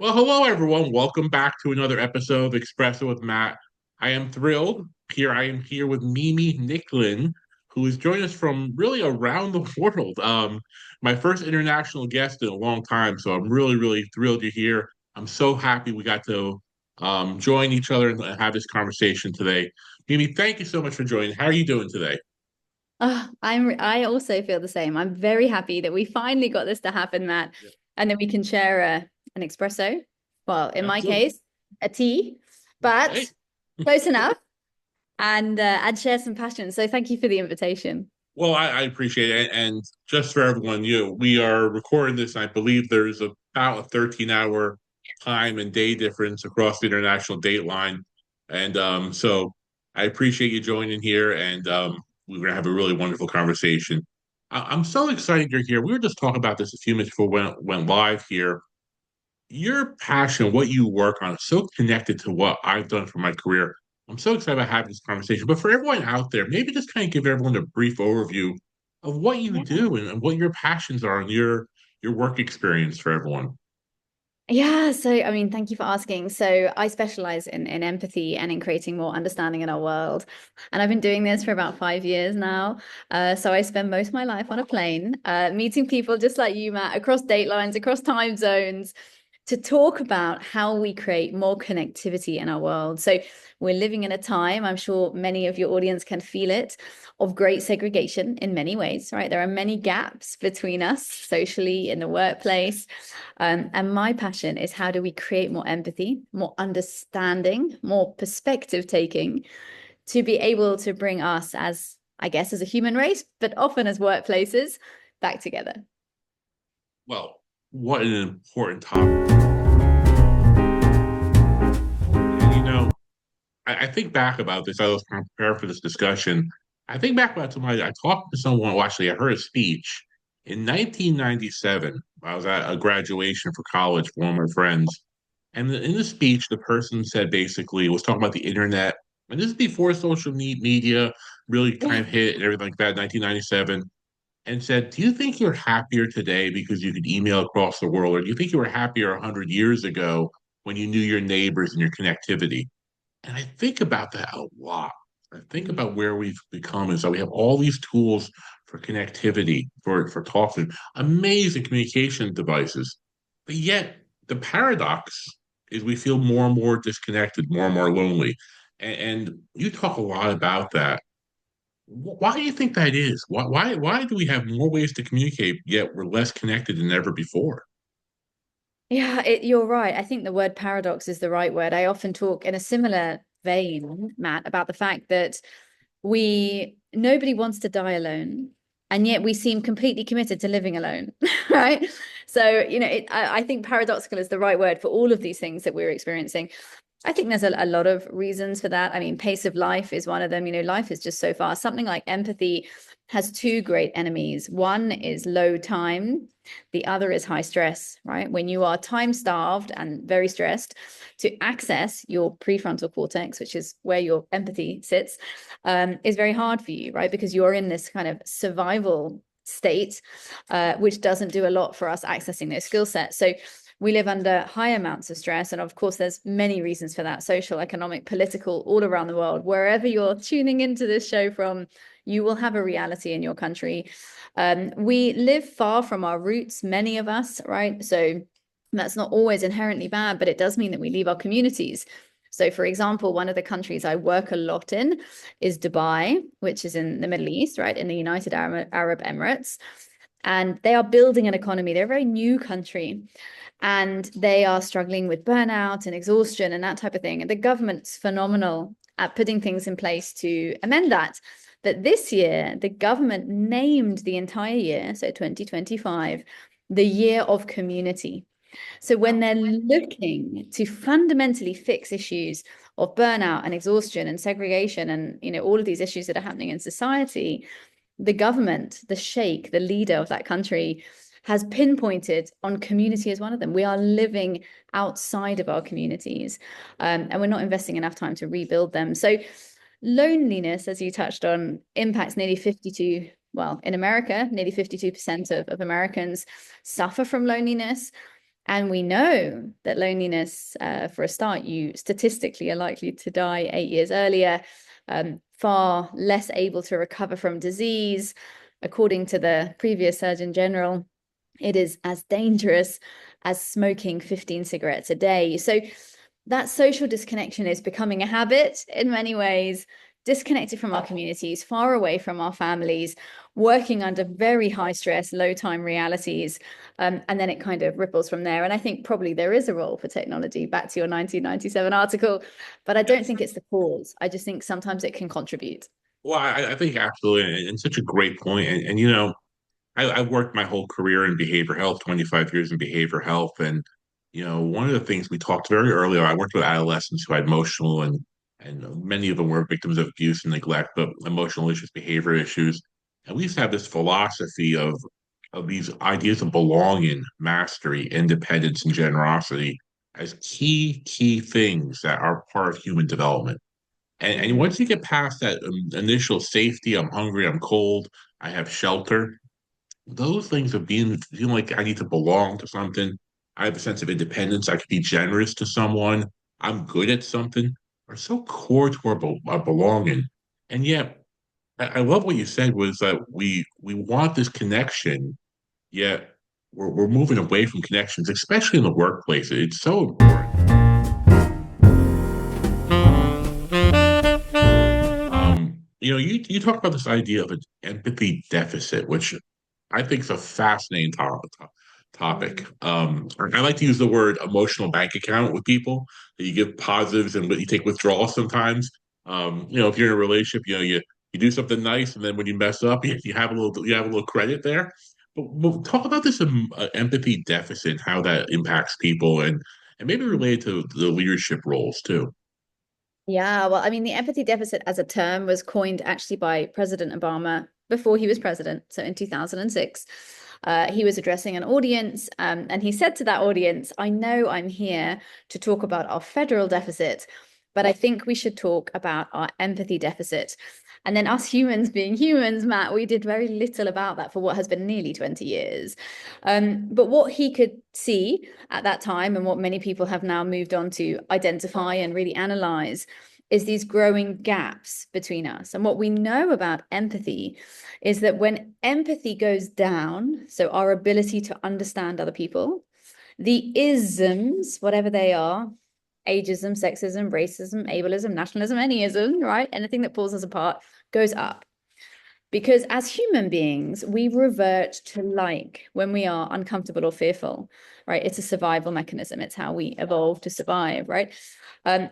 Well, hello everyone. Welcome back to another episode of Espresso with Matt. I am thrilled. I am here with Mimi Nicklin, who is joining us from really around the world. My first international guest in a long time, so I'm really thrilled you're here. I'm so happy we got to join each other and have this conversation today. Mimi, thank you so much for joining. How are you doing today? I also feel the same. I'm very happy that we finally got this to happen, Matt, Yeah, and then we can share an espresso. Well, in my absolutely. case, a tea, Hey. but close enough, and share some passion. So thank you for the invitation. Well, I appreciate it. And just for everyone, we are recording this. I believe there's about a 13-hour time and day difference across the international date line. And so I appreciate you joining here. And we're going to have a really wonderful conversation. I'm so excited you're here. We were just talking about this a few minutes before we went live here. Your passion, what you work on, is so connected to what I've done for my career. I'm so excited about having this conversation. But for everyone out there, maybe just kind of give everyone a brief overview of what you Yeah. do and what your passions are and your work experience for everyone. Yeah, so I mean, thank you for asking. So I specialize in empathy and in creating more understanding in our world. And I've been doing this for about 5 years now. So I spend most of my life on a plane, meeting people just like you, Matt, across date lines, across time zones, to talk about how we create more connectivity in our world. So we're living in a time, I'm sure many of your audience can feel it, of great segregation in many ways, right? There are many gaps between us socially in the workplace. And my passion is how do we create more empathy, more understanding, more perspective taking to be able to bring us as, I guess, as a human race, but often as workplaces, back together. Well, what an important topic. And I think back about this. I was kind of prepared for this discussion. I think back about somebody I talked to someone. Well, actually, I heard a speech in 1997. I was at a graduation for college for one of my friends, and in the speech, the person said basically was talking about the internet, and this is before social media really kind of hit and everything like that. 1997, and said, "Do you think you're happier today because you could email across the world, or do you think you were happier 100 years ago when you knew your neighbors and your connectivity?" And I think about that a lot. I think about where we've become is that we have all these tools for connectivity, for talking, amazing communication devices. But yet the paradox is we feel more and more disconnected, more and more lonely. And you talk a lot about that. Why do you think that is? Why do we have more ways to communicate, yet we're less connected than ever before? Yeah, you're right. I think the word paradox is the right word. I often talk in a similar vein, Matt, about the fact that nobody wants to die alone, and yet we seem completely committed to living alone, right? So, I think paradoxical is the right word for all of these things that we're experiencing. I think there's a lot of reasons for that. I mean, pace of life is one of them. Life is just so fast. Something like empathy has two great enemies. One is low time, the other is high stress, right? When you are time starved and very stressed, to access your prefrontal cortex, which is where your empathy sits, is very hard for you, right? Because you're in this kind of survival state, which doesn't do a lot for us accessing those skill sets. So we live under high amounts of stress. And of course, there's many reasons for that: social, economic, political, all around the world. Wherever you're tuning into this show from, you will have a reality in your country. We live far from our roots, many of us, right? So that's not always inherently bad, but it does mean that we leave our communities. So, for example, one of the countries I work a lot in is Dubai, which is in the Middle East, right, in the United Arab Emirates. And they are building an economy. They're a very new country, and they are struggling with burnout and exhaustion and that type of thing. And the government's phenomenal at putting things in place to amend that. But this year, the government named the entire year, so 2025, the year of community. So when they're looking to fundamentally fix issues of burnout and exhaustion and segregation and all of these issues that are happening in society, the government, the sheikh, the leader of that country, has pinpointed on community as one of them. We are living outside of our communities, and we're not investing enough time to rebuild them. So loneliness, as you touched on, impacts nearly 52, well, in America, nearly 52% of Americans suffer from loneliness. And we know that loneliness, for a start, you statistically are likely to die 8 years earlier, far less able to recover from disease. According to the previous Surgeon General, it is as dangerous as smoking 15 cigarettes a day. So that social disconnection is becoming a habit in many ways, disconnected from our communities, far away from our families, working under very high stress, low time realities. And then it kind of ripples from there. And I think probably there is a role for technology, back to your 1997 article, but I don't Yes. think it's the cause. I just think sometimes it can contribute. Well, I think absolutely, and such a great point. And you know, I worked my whole career in behavioral health, 25 years in behavioral health. And, you know, one of the things we talked very early on, I worked with adolescents who had emotional and many of them were victims of abuse and neglect, but emotional issues, behavior issues. And we used to have this philosophy of these ideas of belonging, mastery, independence, and generosity as key things that are part of human development. And Mm, once you get past that initial safety, I'm hungry, I'm cold, I have shelter, those things of being feeling like I need to belong to something. I have a sense of independence. I can be generous to someone. I'm good at something. Are so core to our belonging. And yet, I love what you said was that we want this connection, yet we're moving away from connections, especially in the workplace. It's so important. You know, you talk about this idea of an empathy deficit, which I think is a fascinating topic. mm. I like to use the word emotional bank account with people. That you give positives and you take withdrawals sometimes. You know, if you're in a relationship, you know, you do something nice, and then when you mess up, you have a little credit there. But talk about this empathy deficit, how that impacts people, and maybe related to the leadership roles too. Yeah, well, I mean, the empathy deficit as a term was coined actually by President Obama before he was president. So in 2006, he was addressing an audience, and he said to that audience, I know I'm here to talk about our federal deficit, but I think we should talk about our empathy deficit. And then us humans being humans, Matt, we did very little about that for what has been nearly 20 years. But what he could see at that time, and what many people have now moved on to identify and really analyze, is these growing gaps between us. And what we know about empathy is that when empathy goes down, so our ability to understand other people, the isms, whatever they are, ageism, sexism, racism, ableism, nationalism, any ism, right? Anything that pulls us apart goes up. Because as human beings, we revert to like when we are uncomfortable or fearful, right? It's a survival mechanism. It's how we evolve to survive, right?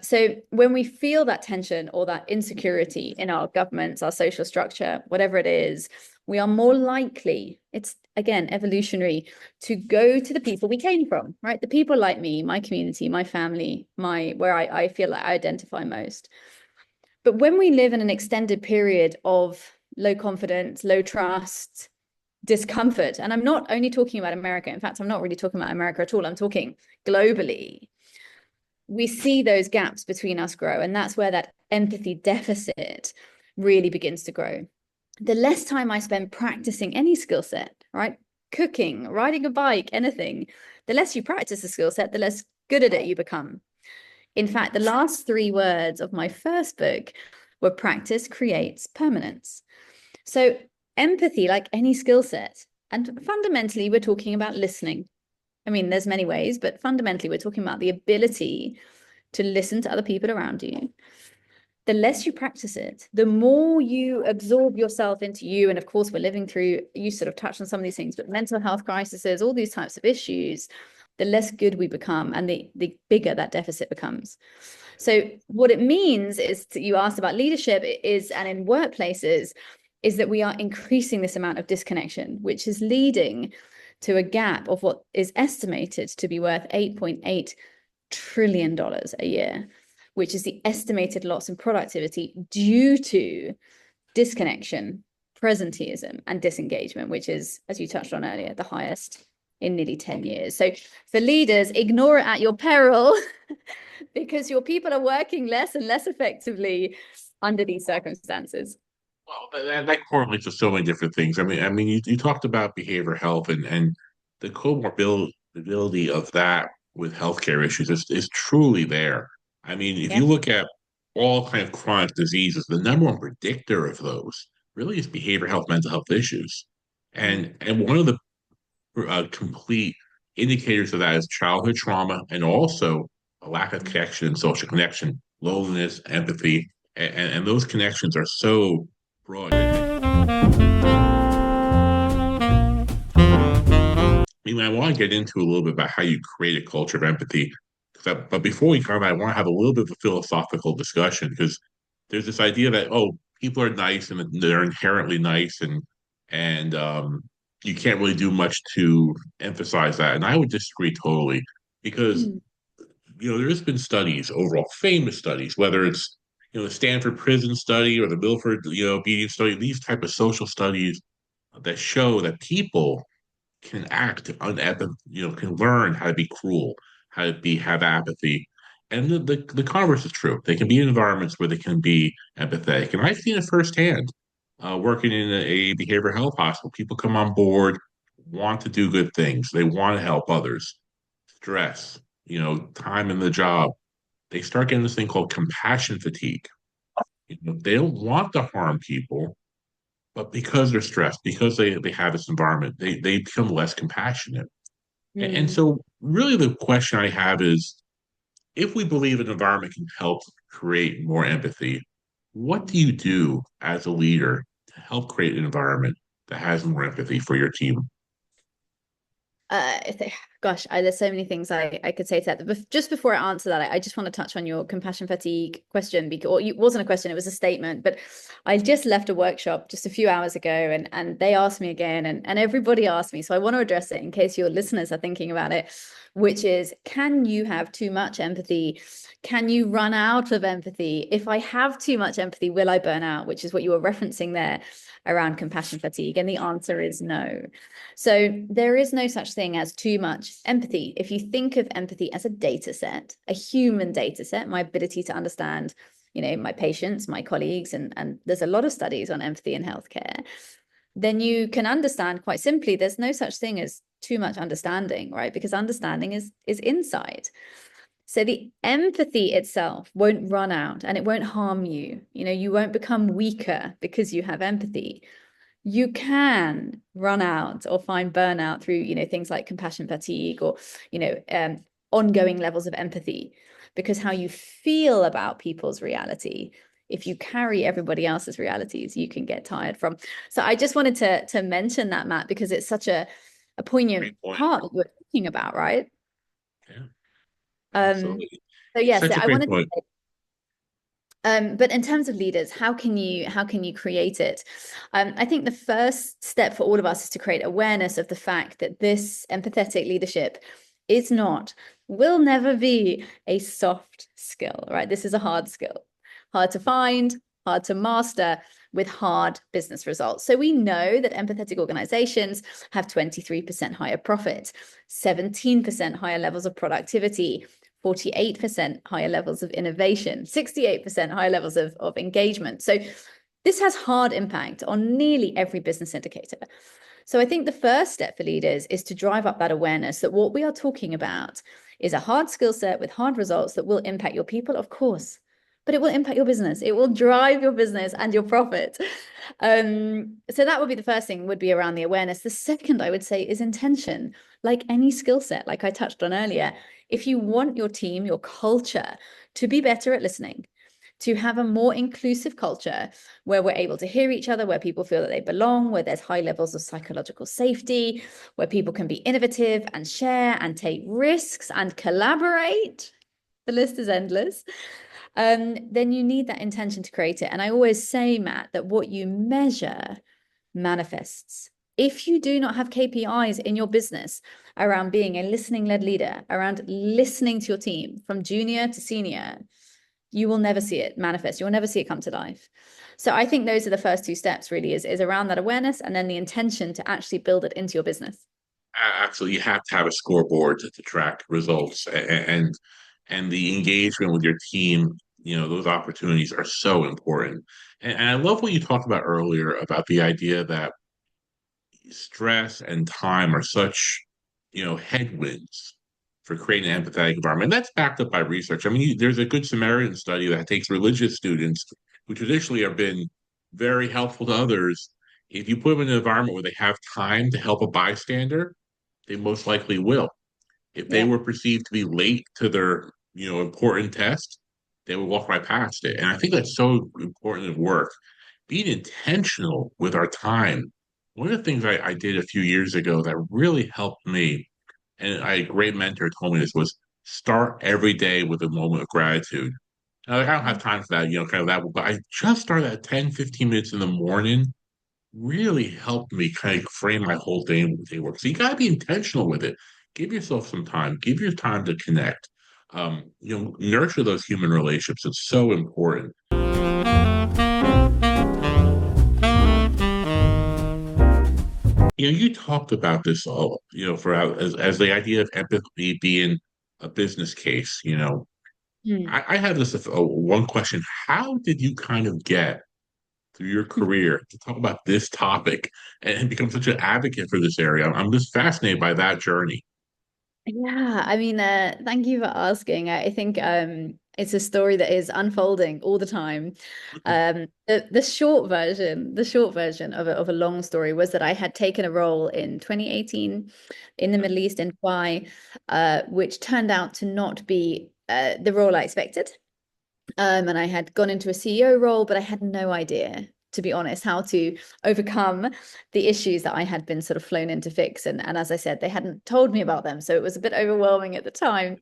So when we feel that tension or that insecurity in our governments, our social structure, whatever it is, we are more likely, it's again evolutionary, to go to the people we came from, right? The people like me, my community, my family, my where I feel like I identify most. But when we live in an extended period of low confidence, low trust, discomfort, and I'm not only talking about America, in fact, I'm not really talking about America at all, I'm talking globally, we see those gaps between us grow. And that's where that empathy deficit really begins to grow. The less time I spend practicing any skill set, right? Cooking, riding a bike, anything, the less you practice the skill set, the less good at it you become. In fact, the last three words of my first book were practice creates permanence. So, empathy, like any skill set, and fundamentally, we're talking about listening. I mean, there's many ways, but fundamentally, we're talking about the ability to listen to other people around you. The less you practice it, the more you absorb yourself into you. And of course, we're living through, you sort of touched on some of these things, but mental health crises, all these types of issues, the less good we become and the bigger that deficit becomes. So what it means is you asked about leadership is, and in workplaces, is that we are increasing this amount of disconnection, which is leading to a gap of what is estimated to be worth $8.8 trillion a year, which is the estimated loss in productivity due to disconnection, presenteeism, and disengagement, which is, as you touched on earlier, the highest in nearly 10 years. So for leaders, ignore it at your peril because your people are working less and less effectively under these circumstances. Well, that correlates to so many different things. You talked about behavioral health and the comorbidity. ability of that with healthcare issues is truly there. I mean, if Yeah. you look at all kind of chronic diseases, the number one predictor of those really is behavioral health, mental health issues. Mm. And one of the complete indicators of that is childhood trauma and also a lack of connection and social connection, loneliness, empathy, and those connections are so broad. Mean, I want to get into a little bit about how you create a culture of empathy. But before we come, I want to have a little bit of a philosophical discussion because there's this idea that people are nice and they're inherently nice, and you can't really do much to emphasize that. And I would disagree totally because Mm. there's been studies, overall famous studies, whether it's the Stanford prison study or the Milford obedience study, these type of social studies that show that people can act can learn how to be cruel, how to have apathy. And the converse is true. They can be in environments where they can be empathetic. And I've seen it firsthand working in a behavioral health hospital. People come on board, want to do good things. They want to help others. Stress, time in the job. They start getting this thing called compassion fatigue. They don't want to harm people, but because they're stressed, because they have this environment, they become less compassionate. And Mm. so, really, the question I have is if we believe an environment can help create more empathy, what do you do as a leader to help create an environment that has more empathy for your team? Gosh, there's so many things I could say to that. But just before I answer that, I just want to touch on your compassion fatigue question because or it wasn't a question, it was a statement. But I just left a workshop just a few hours ago and they asked me again and everybody asked me. So I want to address it in case your listeners are thinking about it, which is, can you have too much empathy? Can you run out of empathy? If I have too much empathy, will I burn out? Which is what you were referencing there around compassion fatigue. And the answer is no. So there is no such thing as too much empathy. If you think of empathy as a data set, a human data set, my ability to understand, my patients, my colleagues, and there's a lot of studies on empathy in healthcare, then you can understand quite simply there's no such thing as too much understanding, right? Because understanding is insight. So the empathy itself won't run out and it won't harm you. You won't become weaker because you have empathy. You can run out or find burnout through things like compassion fatigue or ongoing levels of empathy, because how you feel about people's reality, if you carry everybody else's realities, you can get tired from. So I just wanted to mention that, Matt, because it's such a poignant Great point. part that you're thinking about, right? Yeah, um absolutely. so It's yes, such a I great wanted to point. say, but in terms of leaders, how can you create it? I think the first step for all of us is to create awareness of the fact that this empathetic leadership is not, will never be a soft skill, right? This is a hard skill, hard to find, hard to master, with hard business results. So we know that empathetic organizations have 23% higher profit, 17% higher levels of productivity, 48% higher levels of innovation, 68% higher levels of engagement. So this has hard impact on nearly every business indicator. So I think the first step for leaders is to drive up that awareness that what we are talking about is a hard skill set with hard results that will impact your people, of course, but it will impact your business. It will drive your business and your profit. So that would be the first thing, would be around the awareness. The second, I would say, is intention. Like any skill set, like I touched on earlier, if you want your team, your culture to be better at listening, to have a more inclusive culture where we're able to hear each other, where people feel that they belong, where there's high levels of psychological safety, where people can be innovative and share and take risks and collaborate. The list is endless. Then you need that intention to create it. And I always say, Matt, that what you measure manifests. If you do not have KPIs in your business around being a listening led leader, around listening to your team from junior to senior, you will never see it manifest. You will never see it come to life. So I think those are the first two steps, really, is around that awareness and then the intention to actually build it into your business. Absolutely, you have to have a scoreboard to track results and the engagement with your team. Those opportunities are so important. And I love what you talked about earlier about the idea that stress and time are such headwinds for creating an empathetic environment. And that's backed up by research. I mean, there's a Good Samaritan study that takes religious students who traditionally have been very helpful to others. If you put them in an environment where they have time to help a bystander, they most likely will. If they Yeah. were perceived to be late to their, important test, they would walk right past it. And I think that's so important at work. Being intentional with our time. One of the things I did a few years ago that really helped me, and I, a great mentor told me this, was start every day with a moment of gratitude. Now, like, I don't have time for that, kind of that, but I just started at 10, 15 minutes in the morning really helped me kind of frame my whole day work. So you got to be intentional with it. Give yourself some time. Give your time to connect. Nurture those human relationships. It's so important. You talked about this all, for as the idea of empathy being a business case. Mm. I have this one question. How did you kind of get through your career to talk about this topic and become such an advocate for this area? I'm just fascinated by that journey. Yeah, I mean, thank you for asking. I think it's a story that is unfolding all the time. The short version of a long story was that I had taken a role in 2018 in the Middle East in Dubai, which turned out to not be the role I expected. And I had gone into a CEO role, but I had no idea, to be honest, how to overcome the issues that I had been sort of flown in to fix. And as I said, they hadn't told me about them. So it was a bit overwhelming at the time.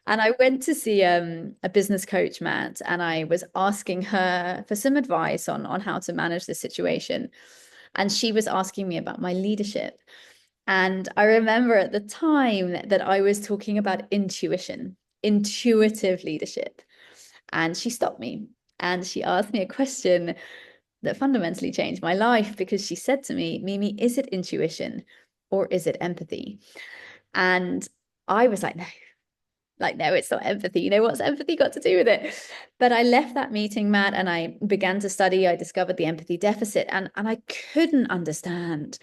And I went to see a business coach, Matt, and I was asking her for some advice on how to manage this situation. And she was asking me about my leadership. And I remember at the time that I was talking about intuition, intuitive leadership. And she stopped me and she asked me a question that fundamentally changed my life because she said to me, Mimi, is it intuition or is it empathy? And I was like, no, it's not empathy. You know, what's empathy got to do with it? But I left that meeting, Matt, and I began to study. I discovered the empathy deficit and I couldn't understand.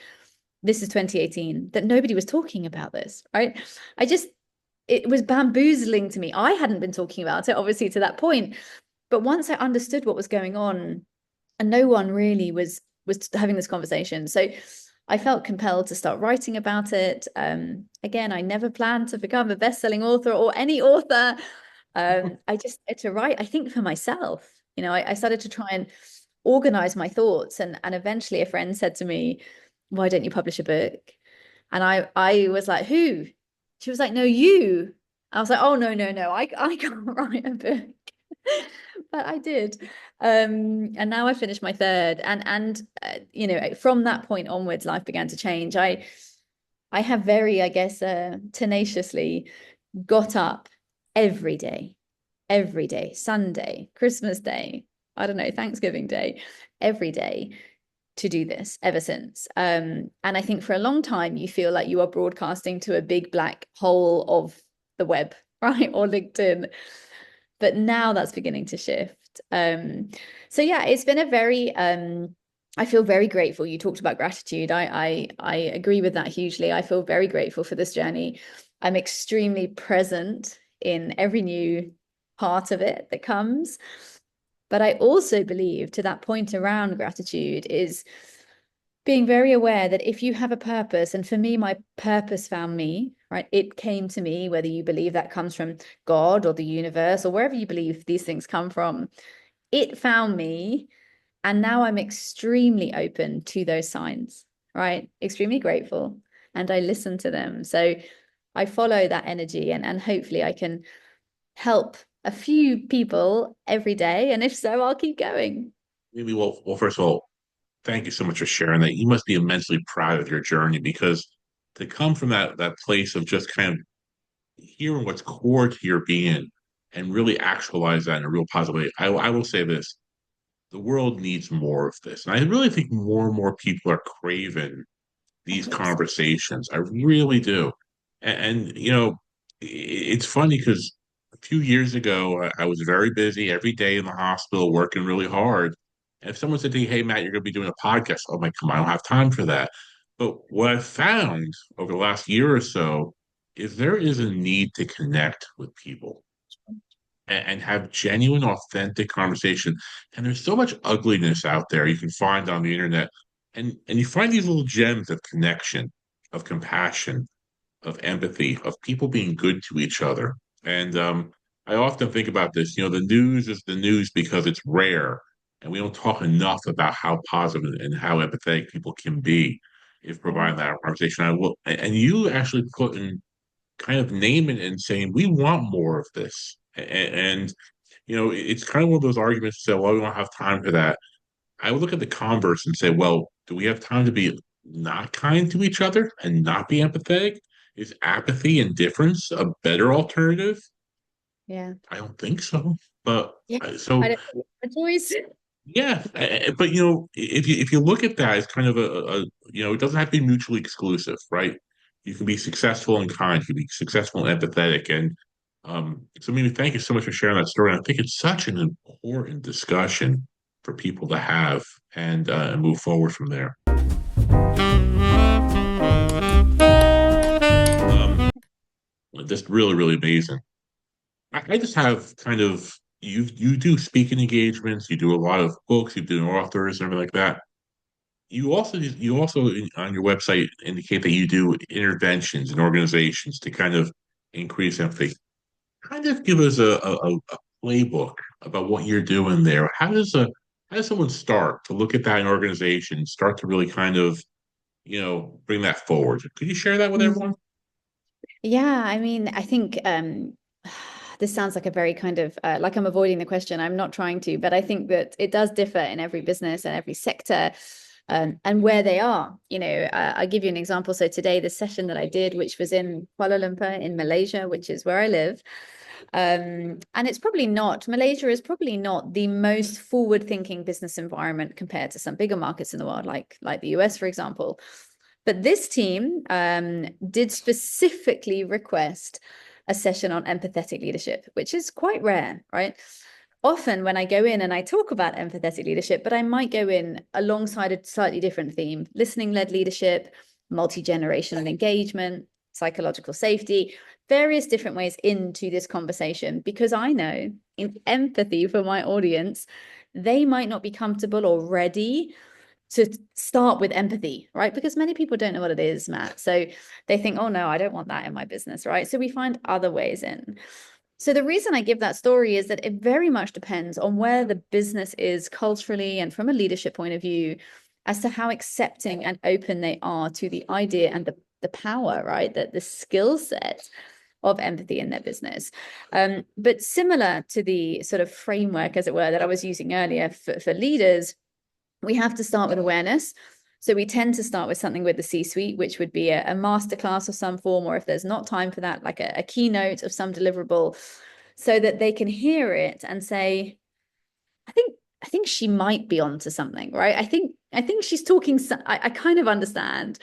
This is 2018, that nobody was talking about this, right? I just, it was bamboozling to me. I hadn't been talking about it, obviously, to that point. But once I understood what was going on, and no one really was having this conversation, so I felt compelled to start writing about it. Again, I never planned to become a best-selling author or any author. I just had to write, I think, for myself. I started to try and organize my thoughts, and eventually a friend said to me, "Why don't you publish a book?" And I was like, "Who?" She was like, "No, you." I was like, "Oh, no, no, no, I can't write a book." But I did. And now I finished my third. And from that point onwards, life began to change. I have very, I guess, tenaciously got up every day, Sunday, Christmas Day, I don't know, Thanksgiving Day, every day to do this ever since. And I think for a long time, you feel like you are broadcasting to a big black hole of the web, right? Or LinkedIn. But now that's beginning to shift. So yeah, it's been a very I feel very grateful. You talked about gratitude. I agree with that hugely. I feel very grateful for this journey. I'm extremely present in every new part of it that comes. But I also believe, to that point around gratitude, is being very aware that if you have a purpose, and for me, my purpose found me, right? It came to me, whether you believe that comes from God or the universe or wherever you believe these things come from, it found me. And now I'm extremely open to those signs, right? Extremely grateful. And I listen to them. So I follow that energy, and hopefully I can help a few people every day. And if so, I'll keep going. Maybe, well, first of all, thank you so much for sharing that. You must be immensely proud of your journey because to come from that place of just kind of hearing what's core to your being and really actualize that in a real positive way. I will say this: the world needs more of this, and I really think more and more people are craving I these hope so. conversations. I really do. And it's funny because a few years ago, I was very busy every day in the hospital, working really hard. And if someone said to you, "Hey, Matt, you're going to be doing a podcast," I'm like, "Come on, I don't have time for that." But what I've found over the last year or so is there is a need to connect with people and have genuine, authentic conversation. And there's so much ugliness out there you can find on the internet. And you find these little gems of connection, of compassion, of empathy, of people being good to each other. And I often think about this. The news is the news because it's rare, and we don't talk enough about how positive and how empathetic people can be if Yeah. providing that conversation. I will, and you actually put in kind of name it and saying we want more of this. And it's kind of one of those arguments that, well, we don't have time for that. I would look at the converse and say, well, do we have time to be not kind to each other and not be empathetic? Is apathy, indifference a better alternative? Yeah. I don't think so. But Yeah. I so don't think it's a choice. yeah, but if you look at that as kind of it doesn't have to be mutually exclusive, right? You can be successful and kind, you can be successful and empathetic, and so Mimi, thank you so much for sharing that story. And I think it's such an important discussion for people to have and move forward from there. Um, just really, really amazing. I just have kind of you do speaking engagements, you do a lot of books, you do authors and everything like that. You also on your website indicate that you do interventions in organizations to kind of increase empathy. Kind of give us a playbook about what you're doing there. How does someone start to look at that in organization, start to really kind of, bring that forward? Could you share that with everyone? Yeah, I mean, I think this sounds like a very kind of like I'm avoiding the question. I'm not trying to, but I think that it does differ in every business and every sector, and where they are. I'll give you an example. So today, the session that I did, which was in Kuala Lumpur in Malaysia, which is where I live, and Malaysia is probably not the most forward-thinking business environment compared to some bigger markets in the world, like the US, for example. But this team did specifically request a session on empathetic leadership, which is quite rare, right? Often when I go in and I talk about empathetic leadership, but I might go in alongside a slightly different theme, listening-led leadership, multi-generational engagement, psychological safety, various different ways into this conversation, because I know in empathy for my audience, they might not be comfortable or ready to start with empathy, right? Because many people don't know what it is, Matt. So they think, oh no, I don't want that in my business, right? So we find other ways in. So the reason I give that story is that it very much depends on where the business is culturally and from a leadership point of view as to how accepting and open they are to the idea and the power, right? That the skill set of empathy in their business. But similar to the sort of framework, as it were, that I was using earlier for leaders, we have to start with awareness. So we tend to start with something with the C-suite, which would be a masterclass of some form, or if there's not time for that, like a keynote of some deliverable, so that they can hear it and say, I think she might be onto something, right? I think she's talking. I kind of understand,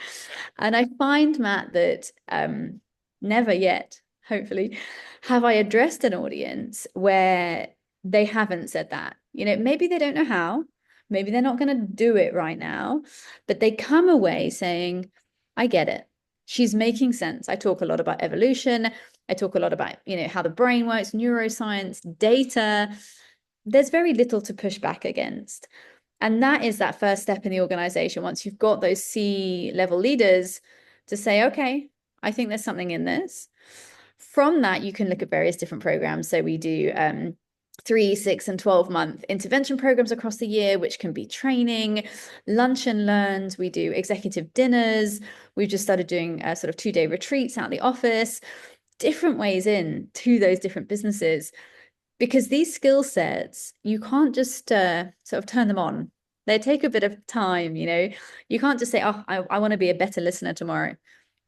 and I find, Matt, that never yet, hopefully, have I addressed an audience where they haven't said that. Maybe they don't know how, maybe they're not going to do it right now, but they come away saying, I get it. She's making sense. I talk a lot about evolution. I talk a lot about, how the brain works, neuroscience, data. There's very little to push back against. And that is that first step in the organization. Once you've got those C-level leaders to say, okay, I think there's something in this. From that, you can look at various different programs. So we do 3, 6, and 12-month intervention programs across the year, which can be training, lunch and learns. We do executive dinners. We've just started doing sort of 2-day retreats out of the office, different ways in to those different businesses, because these skill sets, you can't just sort of turn them on. They take a bit of time. You can't just say, oh, I want to be a better listener tomorrow.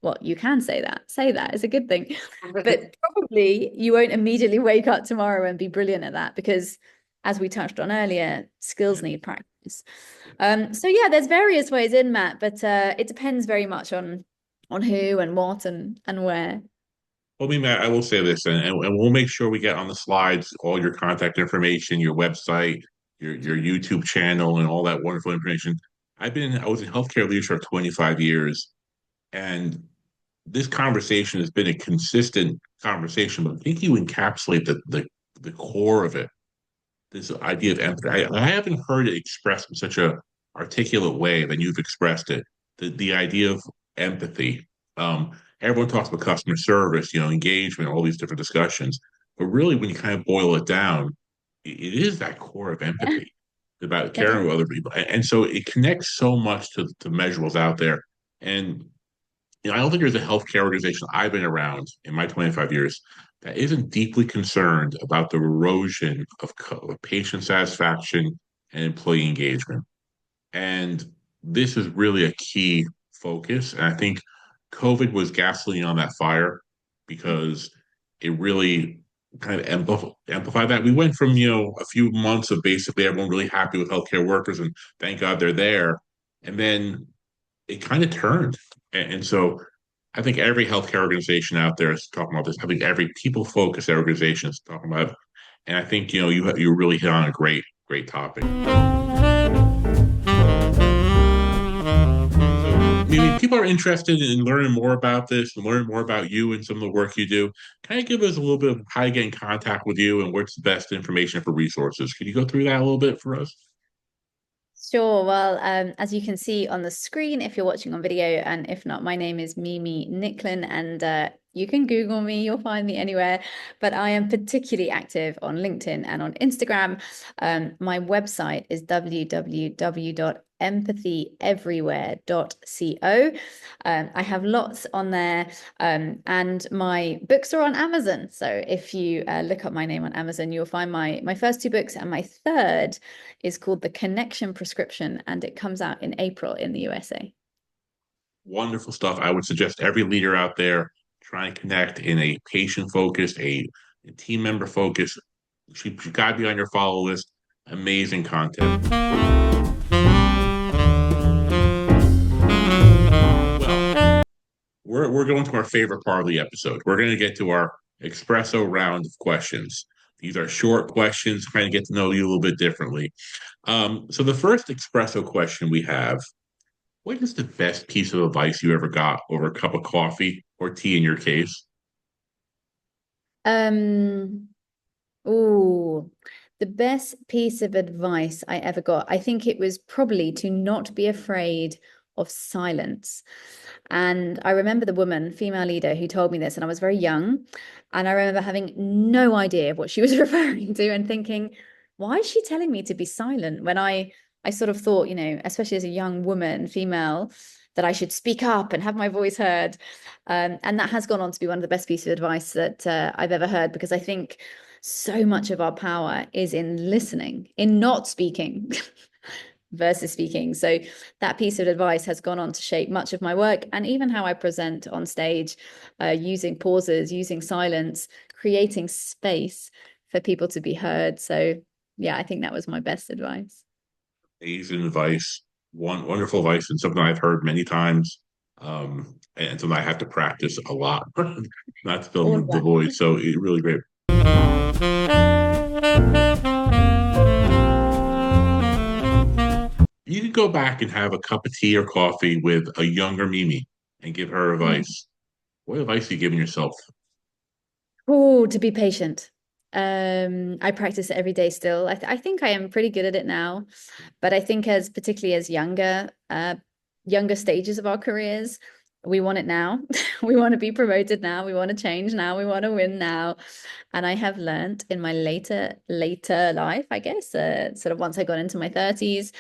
Well, you can say that is a good thing, but probably you won't immediately wake up tomorrow and be brilliant at that, because as we touched on earlier, skills need practice. So yeah, there's various ways in, Matt, but it depends very much on who and what and where. Well, I mean, Matt, I will say this, and we'll make sure we get on the slides all your contact information, your website, your YouTube channel, and all that wonderful information. I was in healthcare leadership for 25 years, and this conversation has been a consistent conversation, but I think you encapsulate the core of it, this idea of empathy. I haven't heard it expressed in such a articulate way than you've expressed it. The idea of empathy. Everyone talks about customer service, engagement, all these different discussions, but really, when you kind of boil it down, it is that core of Yeah, empathy about it caring is. for other people, and so it connects so much to measurables out there. And I don't think there's a healthcare organization I've been around in my 25 years that isn't deeply concerned about the erosion of patient satisfaction and employee engagement. And this is really a key focus. And I think COVID was gasoline on that fire because it really kind of amplified that. We went from, a few months of basically everyone really happy with healthcare workers and thank God they're there. And then it kind of turned. And so I think every healthcare organization out there is talking about this. I think every people focused organization is talking about it. And I think, you really hit on a great topic. So, maybe people are interested in learning more about this and learning more about you and some of the work you do. Kind of give us a little bit of how to get in contact with you and what's the best information for resources. Can you go through that a little bit for us? Sure. Well, as you can see on the screen, if you're watching on video, and if not, my name is Mimi Nicklin, and you can Google me, you'll find me anywhere. But I am particularly active on LinkedIn and on Instagram. My website is www.empathyeverywhere.co. I have lots on there, and my books are on Amazon. So if you look up my name on Amazon, you'll find my first two books, and my third is called The Connection Prescription, and it comes out in April in the USA. Wonderful stuff. I would suggest every leader out there try and connect in a patient focused, a team member focused. She got to be on your follow list. Amazing content. Well, we're going to our favorite part of the episode. We're going to get to our espresso round of questions. These are short questions, trying to get to know you a little bit differently. So the first espresso question we have: what is the best piece of advice you ever got over a cup of coffee or tea in your case? Um, oh, the best piece of advice I ever got, I think it was probably to not be afraid of silence. And I remember the woman, female leader, who told me this, and I was very young. And I remember having no idea what she was referring to and thinking, why is she telling me to be silent when I sort of thought, especially as a young woman, female, that I should speak up and have my voice heard. And that has gone on to be one of the best pieces of advice that I've ever heard, because I think so much of our power is in listening, in not speaking versus speaking. So that piece of advice has gone on to shape much of my work and even how I present on stage, using pauses, using silence, creating space for people to be heard. So yeah, I think that was my best advice. Amazing advice, wonderful advice, and something I've heard many times, and something I have to practice a lot, not to fill All the right. void. So really great. You could go back and have a cup of tea or coffee with a younger Mimi and give her advice. What advice are you giving yourself? Oh, to be patient. I practice it every day still. I think I am pretty good at it now, but I think as particularly as younger stages of our careers, we want it now. We want to be promoted now. We want to change now. We want to win now. And I have learned in my later life, I guess, sort of once I got into my 30s,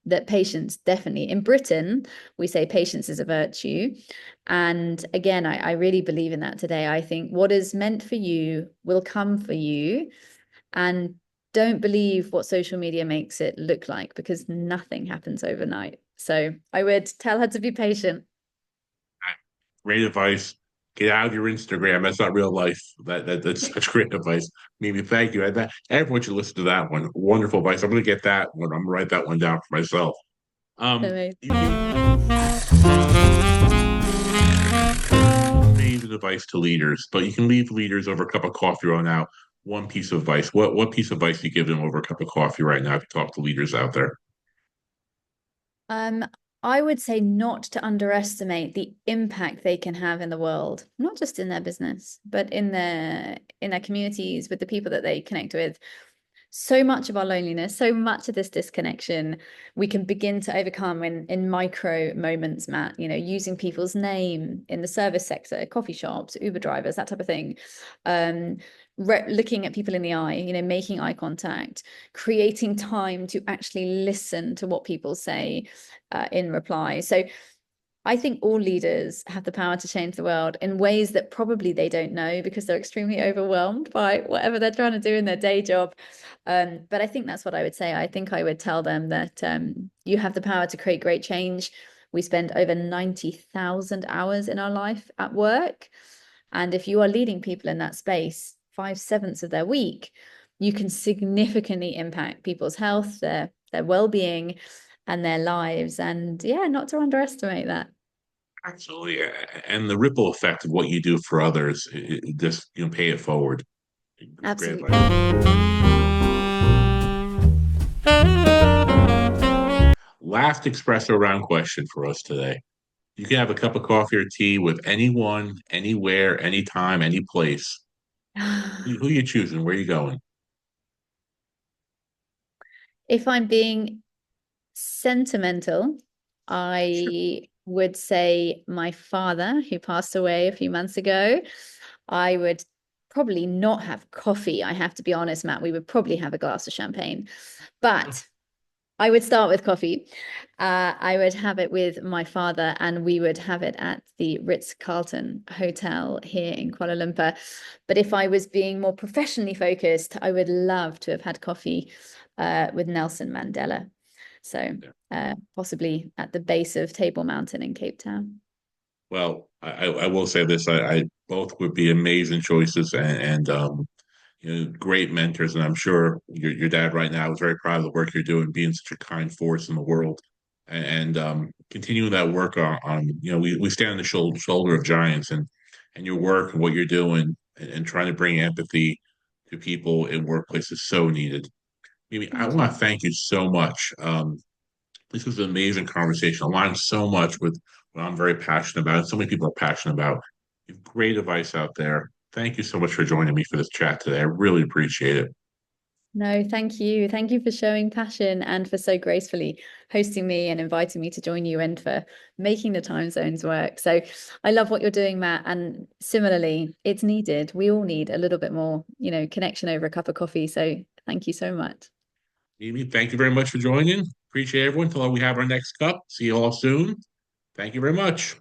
that patience definitely, in Britain, we say patience is a virtue. And again, I really believe in that today. I think what is meant for you will come for you. And don't believe what social media makes it look like, because nothing happens overnight. So I would tell her to be patient. Great advice. Get out of your Instagram. That's not real life. That's such great advice. Mimi, thank you. Everyone should listen to that one. Wonderful advice. I'm going to get that one. I'm going to write that one down for myself. Amazing. You gave advice to leaders, but you can leave leaders over a cup of coffee right now. One piece of advice. What piece of advice do you give them over a cup of coffee right now if you talk to leaders out there? Um, I would say not to underestimate the impact they can have in the world, not just in their business, but in their communities with the people that they connect with. So much of our loneliness, so much of this disconnection, we can begin to overcome in micro moments, Matt, using people's name in the service sector, coffee shops, Uber drivers, that type of thing. Um, looking at people in the eye, making eye contact, creating time to actually listen to what people say in reply. So I think all leaders have the power to change the world in ways that probably they don't know because they're extremely overwhelmed by whatever they're trying to do in their day job. But I think that's what I would say. I think I would tell them that you have the power to create great change. We spend over 90,000 hours in our life at work. And if you are leading people in that space, 5/7 of their week, you can significantly impact people's health, their well-being, and their lives. And yeah, not to underestimate that. Absolutely. And the ripple effect of what you do for others, just pay it forward. Great advice. Absolutely. Last espresso round question for us today. You can have a cup of coffee or tea with anyone, anywhere, anytime, any place. Who you choosing? Where you going? If I'm being sentimental, Sure. I would say my father, who passed away a few months ago. I would probably not have coffee. I have to be honest, Matt. We would probably have a glass of champagne, but I would start with coffee. I would have it with my father, and we would have it at the Ritz-Carlton Hotel here in Kuala Lumpur. But if I was being more professionally focused, I would love to have had coffee with Nelson Mandela. So possibly at the base of Table Mountain in Cape Town. Well, I will say this: I both would be amazing choices and great mentors, and I'm sure your dad right now is very proud of the work you're doing, being such a kind force in the world, and continuing that work on we stand on the shoulder of giants, and your work and what you're doing and trying to bring empathy to people in workplace is so needed. Mimi, I Thank want you. to thank you so much. This was an amazing conversation. Aligns so much with what I'm very passionate about, and so many people are passionate about. You have great advice out there. Thank you so much for joining me for this chat today. I really appreciate it. No, thank you. Thank you for showing passion and for so gracefully hosting me and inviting me to join you and for making the time zones work. So I love what you're doing, Matt. And similarly, it's needed. We all need a little bit more, connection over a cup of coffee. So thank you so much. Mimi, thank you very much for joining. Appreciate everyone. Until we have our next cup. See you all soon. Thank you very much.